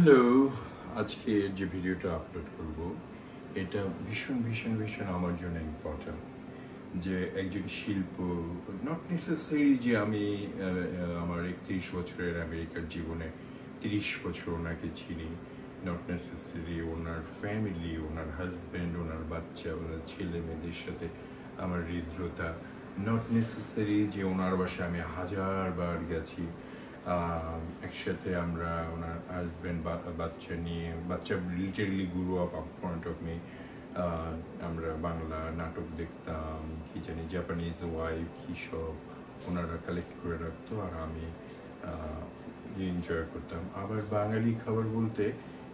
Hello, আজকে যে ভিডিওটা আপলোড করব এটা ভীষণ ভীষণ ভীষণ আমার জন্য ইম্পর্ট্যান্ট। যে একজন শিল্প, নট নেসেসারি যে আমি আমার 31 বছরের আমেরিকার জীবনে 30 বছর ওনাকে চিনি, নট নেসেসারি ওনার ফ্যামিলি, ওনার হাজব্যান্ড, ওনার বাচ্চা, ওনার ছেলে মেয়েদের সাথে আমার হৃদ্রতা, নট নেসেসারি যে ওনার বাসায় আমি হাজারবার গেছি, একসাথে আমরা ওনার হাজব্যান্ড বাচ্চা নিয়ে, বাচ্চা literally grow up front of me, আমরা বাংলা নাটক দেখতাম, কি জানি জাপানিজ ওয়াইফ কী সব ওনারা কালেক্ট করে রাখতো আর আমি এনজয় করতাম। আবার বাঙালি খাবার বলতে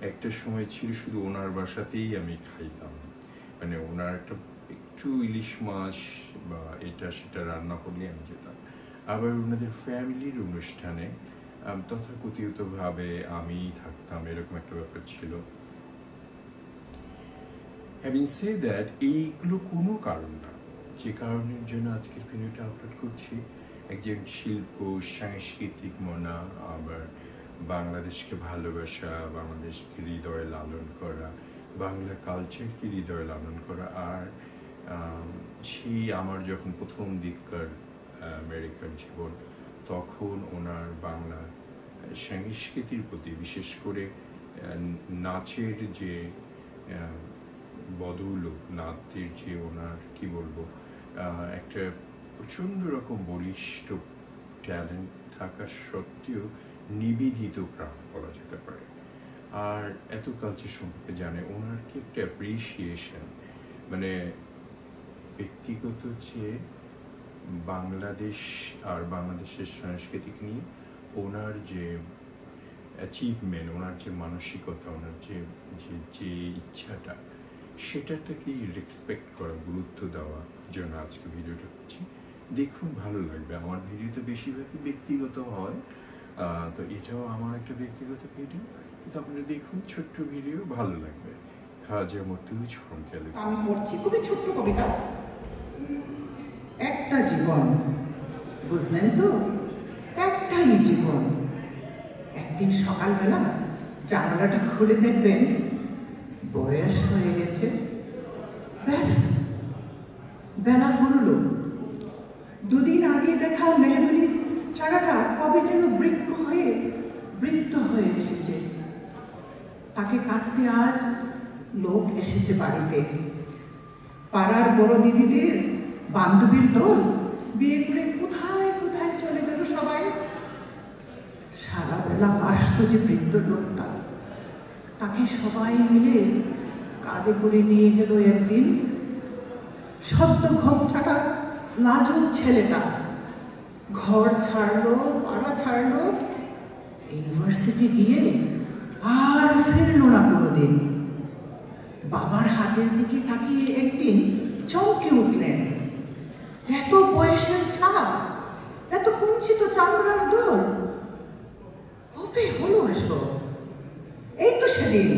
একটা সময় ছিল শুধু ওনার বাসাতেই আমি খাইতাম, মানে ওনার একটা একটু ইলিশ মাছ বা এটা সেটা রান্না করলে আমি যেতাম। আবার ওনাদের ফ্যামিলির অনুষ্ঠানে তথাকথিতভাবে আমি থাকতাম, এরকম একটা ব্যাপার ছিল। হ্যাভিং সেড দ্যাট, এইগুলো কোনো কারণ না যে কারণের জন্য আজকের ভিডিওটা আপলোড করছি। একজন শিল্প সাংস্কৃতিক মনা, আবার বাংলাদেশকে ভালোবাসা, বাংলাদেশকে হৃদয়ে লালন করা, বাংলা কালচারকে হৃদয়ে লালন করা। আর সেই আমার যখন প্রথম দিককার আমেরিকার জীবন, তখন ওনার বাংলা সংস্কৃতির প্রতি, বিশেষ করে নাচের যে বদৌলত, নাচের যে ওনার কি বলবো একটা প্রচণ্ড রকম বলিষ্ঠ ট্যালেন্ট থাকা সত্ত্বেও নিবেদিত প্রাণ বলা যেতে পারে। আর এত কালচার সম্পর্কে জানে, ওনার কি একটা অ্যাপ্রিসিয়েশন, মানে ব্যক্তিগত চেয়ে বাংলাদেশ আর বাংলাদেশের সাংস্কৃতিক নিয়ে ওনার যে অ্যাচিভমেন্ট, ওনার যে মানসিকতা, ওনার যে যে ইচ্ছাটা, সেটাকেই রেসপেক্ট করা, গুরুত্ব দেওয়া জন্য আজকে ভিডিওটা করছি। দেখুন, ভালো লাগবে। আমার ভিডিও তো বেশিরভাগই ব্যক্তিগত হয়, তো এটাও আমার একটা ব্যক্তিগত ভিডিও, কিন্তু আপনারা দেখুন, ছোট্ট ভিডিও, ভালো লাগবে। খাজা মতিউজ ফ্রম ক্যালিফোর্নিয়া। আমি পড়ছি খুবই ছোট্ট কবিতা। একটা জীবন, বুঝলেন তো, একটাই জীবন। একদিন সকালবেলা জানালাটা খুলে দেখবেন বয়স হয়ে গেছে, ব্যাস বেলা ফুরলো। দুদিন আগে দেখা মেহগনির চারাটা কবে যেন বৃক্ষ হয়ে এসেছে। তাকে কাটতে আজ লোক এসেছে বাড়িতে। পাড়ার বড় দিদিদের বান্ধবীর দল বিয়ে করে কোথায় কোথায় চলে গেল সবাই। সারা বেলা কাশত যে বৃদ্ধ লোকটা, তাকে সবাই মিলে কাঁধে করে নিয়ে গেল একদিন। সদ্য ঘর ছাড়া লাজুক ছেলেটা ঘর ছাড়লো, পাড়া ছাড়লো, ইউনিভার্সিটি গিয়ে আর ফিরল না কোনোদিন। বাবার হাতের দিকে তাকিয়ে একদিন চমকে উঠলেন। এত বয়সের ছাপ, এত কুঞ্চিত চামড়ার দোল, কবে হলো এসব? এই তো সেদিন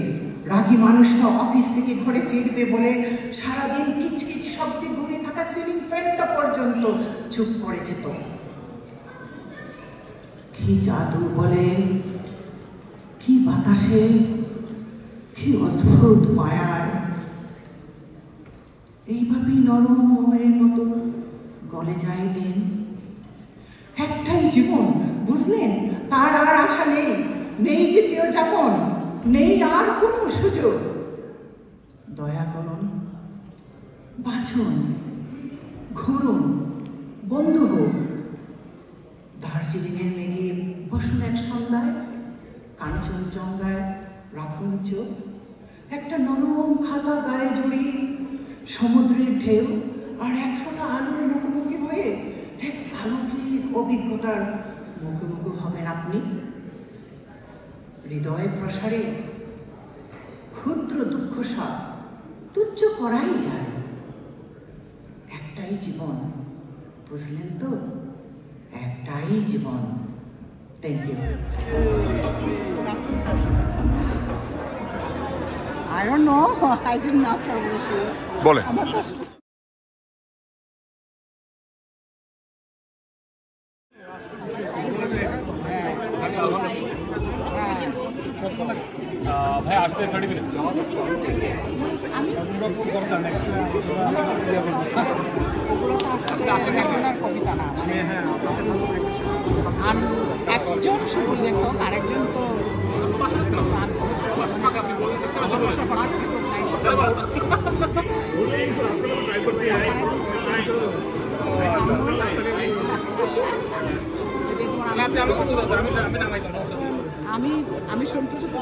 রাগী মানুষটা অফিস থেকে ঘরে ফিরবে বলে সারাদিন কিচকিচ শব্দে ঘুরে থাকা সিলিং ফ্যানটা পর্যন্ত চুপ করে যেত। কি জাদু বলে, কি বাতাসে, কি অদ্ভুত মায়ার। এইভাবেই নরম মোমের মতো গলে যায় দিন। একটাই জীবন, বুঝলেন, তার আর আশা নেই, নেই দ্বিতীয় যাপন, নেই আর কোনো সুযোগ। দয়া করুন, বাঁচুন, ঘুরুন, বন্ধু হোক। দার্জিলিংয়ের মেঘে বসুন এক সন্ধ্যায়, কাঞ্চনজঙ্ঘায় রাখুন চোখ। একটা নরম খাতা গায়ে জড়িয়ে সমুদ্রের ঢেউ আর এক ফোঁটা আলোর মুখোমুখি হয়ে এক আলৌকিক অভিজ্ঞতার মুখোমুখি হবেন আপনি। হৃদয় প্রসারে ক্ষুদ্র দুঃখ সব তুচ্ছ করাই যায়। একটাই জীবন, বুঝলেন তো, একটাই জীবন। Thank you. I don't know. I didn't ask her what she. বলে ভাই আসতে 30 মিনিটস ওগুলো তো আসলে রেগুলার কবিতা না মানে আমি একজন শুধু লেখক আরেকজন তো আমি আমি সন্তুষ্ট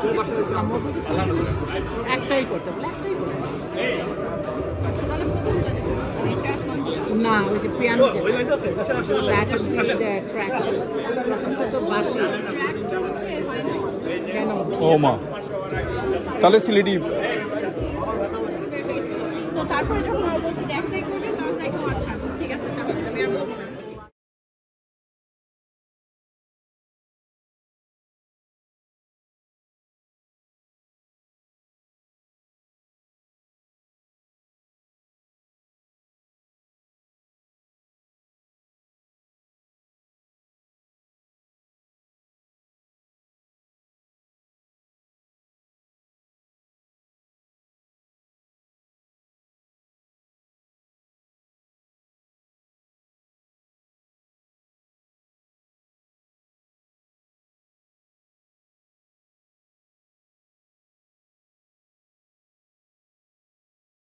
একটাই করতে বলে একটাই করতে না ওই যে পিয়ানো ট্র্যাক তো বাসি কেন ও মা তাহলে সিলেটি